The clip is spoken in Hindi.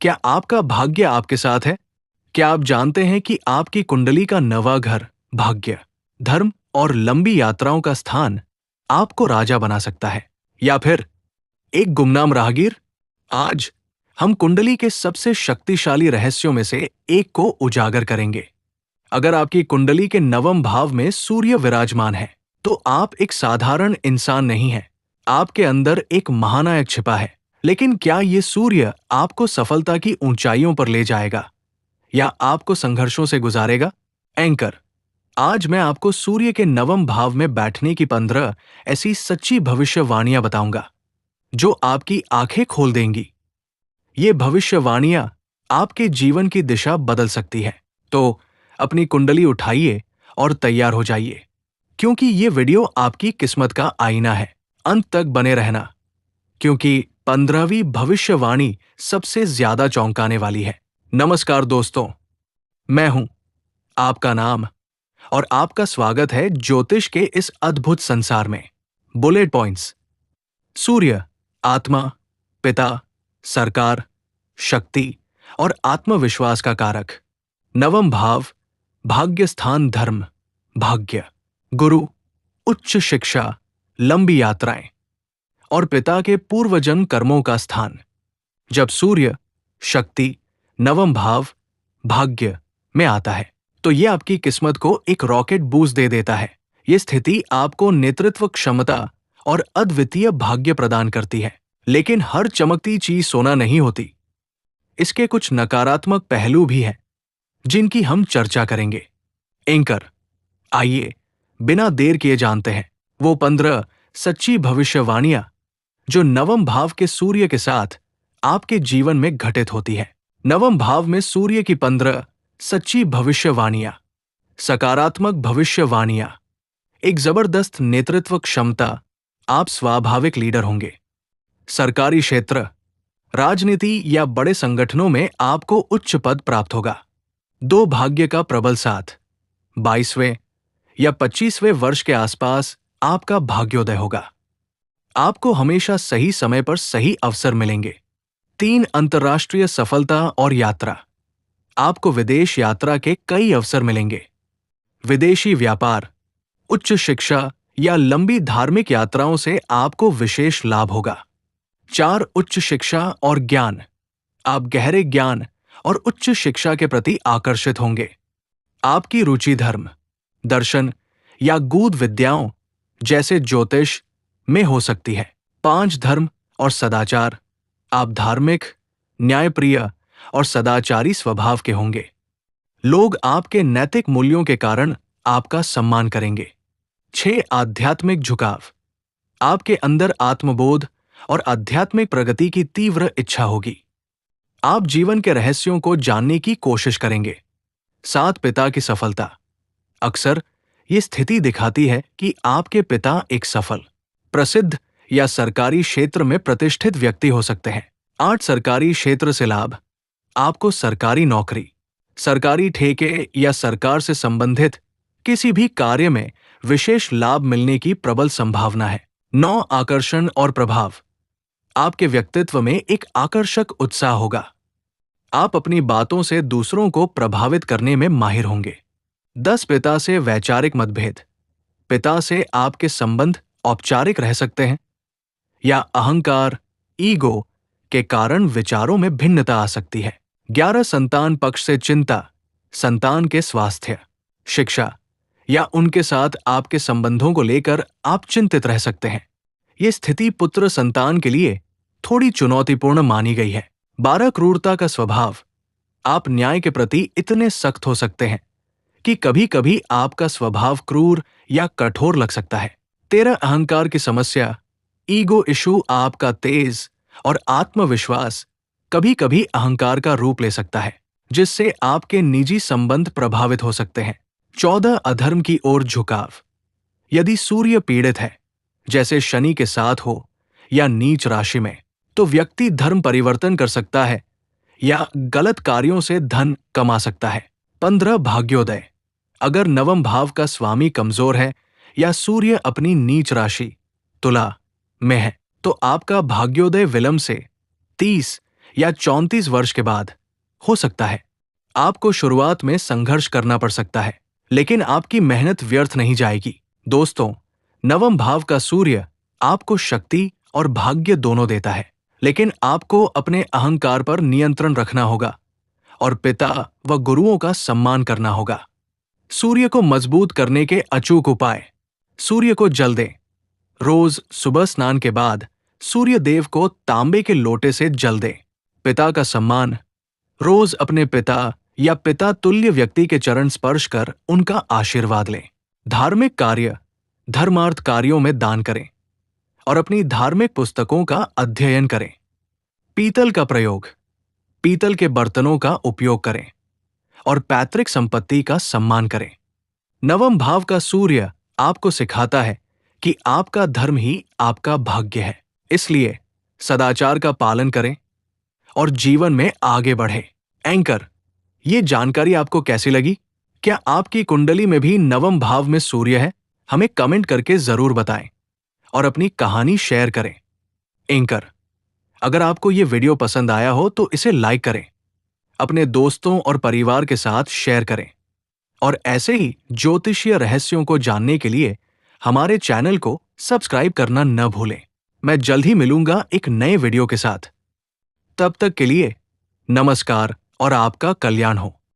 क्या आपका भाग्य आपके साथ है? क्या आप जानते हैं कि आपकी कुंडली का नवा घर, भाग्य, धर्म और लंबी यात्राओं का स्थान आपको राजा बना सकता है, या फिर एक गुमनाम राहगीर? आज हम कुंडली के सबसे शक्तिशाली रहस्यों में से एक को उजागर करेंगे। अगर आपकी कुंडली के नवम भाव में सूर्य विराजमान है, तो आप एक साधारण इंसान नहीं हैं। आपके अंदर एक महानायक छिपा है। लेकिन क्या ये सूर्य आपको सफलता की ऊंचाइयों पर ले जाएगा या आपको संघर्षों से गुजारेगा? एंकर, आज मैं आपको सूर्य के नवम भाव में बैठने की 15 ऐसी सच्ची भविष्यवाणियां बताऊंगा जो आपकी आंखें खोल देंगी। ये भविष्यवाणियां आपके जीवन की दिशा बदल सकती है। तो अपनी कुंडली उठाइए और तैयार हो जाइए, क्योंकि ये वीडियो आपकी किस्मत का आईना है। अंत तक बने रहना, क्योंकि 15वीं भविष्यवाणी सबसे ज्यादा चौंकाने वाली है। नमस्कार दोस्तों, मैं हूं आपका नाम और आपका स्वागत है ज्योतिष के इस अद्भुत संसार में। Bullet points. सूर्य आत्मा, पिता, सरकार, शक्ति और आत्मविश्वास का कारक। नवम भाव भाग्य स्थान, धर्म, भाग्य, गुरु, उच्च शिक्षा, लंबी यात्राएं और पिता के पूर्वजन्म कर्मों का स्थान। जब सूर्य, शक्ति, नवम भाव, भाग्य में आता है, तो यह आपकी किस्मत को एक रॉकेट बूस्ट दे देता है। यह स्थिति आपको नेतृत्व क्षमता और अद्वितीय भाग्य प्रदान करती है। लेकिन हर चमकती चीज सोना नहीं होती। इसके कुछ नकारात्मक पहलू भी हैं, जिनकी हम चर्चा करेंगे। एंकर, आइए बिना देर किए जानते हैं वो 15 सच्ची भविष्यवाणियां जो नवम भाव के सूर्य के साथ आपके जीवन में घटित होती है। नवम भाव में सूर्य की 15 सच्ची भविष्यवाणियां। सकारात्मक भविष्यवाणियां। एक जबरदस्त नेतृत्व क्षमता, आप स्वाभाविक लीडर होंगे। सरकारी क्षेत्र, राजनीति या बड़े संगठनों में आपको उच्च पद प्राप्त होगा। 2 भाग्य का प्रबल साथ, 22वें या 25वें वर्ष के आसपास आपका भाग्योदय होगा। आपको हमेशा सही समय पर सही अवसर मिलेंगे। 3 अंतर्राष्ट्रीय सफलता और यात्रा, आपको विदेश यात्रा के कई अवसर मिलेंगे। विदेशी व्यापार, उच्च शिक्षा या लंबी धार्मिक यात्राओं से आपको विशेष लाभ होगा। 4 उच्च शिक्षा और ज्ञान, आप गहरे ज्ञान और उच्च शिक्षा के प्रति आकर्षित होंगे। आपकी रुचि धर्म, दर्शन या गूढ़ विद्याओं जैसे ज्योतिष में हो सकती है। 5 धर्म और सदाचार, आप धार्मिक, न्यायप्रिय और सदाचारी स्वभाव के होंगे। लोग आपके नैतिक मूल्यों के कारण आपका सम्मान करेंगे। 6 आध्यात्मिक झुकाव, आपके अंदर आत्मबोध और आध्यात्मिक प्रगति की तीव्र इच्छा होगी। आप जीवन के रहस्यों को जानने की कोशिश करेंगे। 7 पिता की सफलता, अक्सर ये स्थिति दिखाती है कि आपके पिता एक सफल, प्रसिद्ध या सरकारी क्षेत्र में प्रतिष्ठित व्यक्ति हो सकते हैं। 8 सरकारी क्षेत्र से लाभ, आपको सरकारी नौकरी, सरकारी ठेके या सरकार से संबंधित किसी भी कार्य में विशेष लाभ मिलने की प्रबल संभावना है। 9 आकर्षण और प्रभाव, आपके व्यक्तित्व में एक आकर्षक उत्साह होगा। आप अपनी बातों से दूसरों को प्रभावित करने में माहिर होंगे। 10 पिता से वैचारिक मतभेद, पिता से आपके संबंध औपचारिक रह सकते हैं या अहंकार, ईगो के कारण विचारों में भिन्नता आ सकती है। 11 संतान पक्ष से चिंता, संतान के स्वास्थ्य, शिक्षा या उनके साथ आपके संबंधों को लेकर आप चिंतित रह सकते हैं। ये स्थिति पुत्र संतान के लिए थोड़ी चुनौतीपूर्ण मानी गई है। 12 क्रूरता का स्वभाव, आप न्याय के प्रति इतने सख्त हो सकते हैं कि कभी-कभी आपका स्वभाव क्रूर या कठोर लग सकता है। 13 अहंकार की समस्या, ईगो इशू, आपका तेज और आत्मविश्वास कभी-कभी अहंकार का रूप ले सकता है, जिससे आपके निजी संबंध प्रभावित हो सकते हैं। 14 अधर्म की ओर झुकाव, यदि सूर्य पीड़ित है, जैसे शनि के साथ हो या नीच राशि में, तो व्यक्ति धर्म परिवर्तन कर सकता है या गलत कार्यों से धन कमा सकता है। 15 भाग्योदय, अगर नवम भाव का स्वामी कमजोर है या सूर्य अपनी नीच राशि तुला में है, तो आपका भाग्योदय विलंब से 30 या 34 वर्ष के बाद हो सकता है। आपको शुरुआत में संघर्ष करना पड़ सकता है, लेकिन आपकी मेहनत व्यर्थ नहीं जाएगी। दोस्तों, नवम भाव का सूर्य आपको शक्ति और भाग्य दोनों देता है, लेकिन आपको अपने अहंकार पर नियंत्रण रखना होगा और पिता व गुरुओं का सम्मान करना होगा। सूर्य को मजबूत करने के अचूक उपाय। सूर्य को जल दें। रोज सुबह स्नान के बाद सूर्य देव को तांबे के लोटे से जल दें। पिता का सम्मान। रोज अपने पिता या पिता तुल्य व्यक्ति के चरण स्पर्श कर उनका आशीर्वाद लें। धार्मिक कार्य। धर्मार्थ कार्यों में दान करें और अपनी धार्मिक पुस्तकों का अध्ययन करें। पीतल का प्रयोग। पीतल के बर्तनों का उपयोग करें और पैतृक संपत्ति का सम्मान करें। नवम भाव का सूर्य आपको सिखाता है कि आपका धर्म ही आपका भाग्य है, इसलिए सदाचार का पालन करें और जीवन में आगे बढ़ें। एंकर, ये जानकारी आपको कैसी लगी? क्या आपकी कुंडली में भी नवम भाव में सूर्य है? हमें कमेंट करके जरूर बताएं और अपनी कहानी शेयर करें। एंकर, अगर आपको ये वीडियो पसंद आया हो तो इसे लाइक करें, अपने दोस्तों और परिवार के साथ शेयर करें और ऐसे ही ज्योतिषीय रहस्यों को जानने के लिए हमारे चैनल को सब्सक्राइब करना न भूलें। मैं जल्द ही मिलूंगा एक नए वीडियो के साथ। तब तक के लिए नमस्कार और आपका कल्याण हो।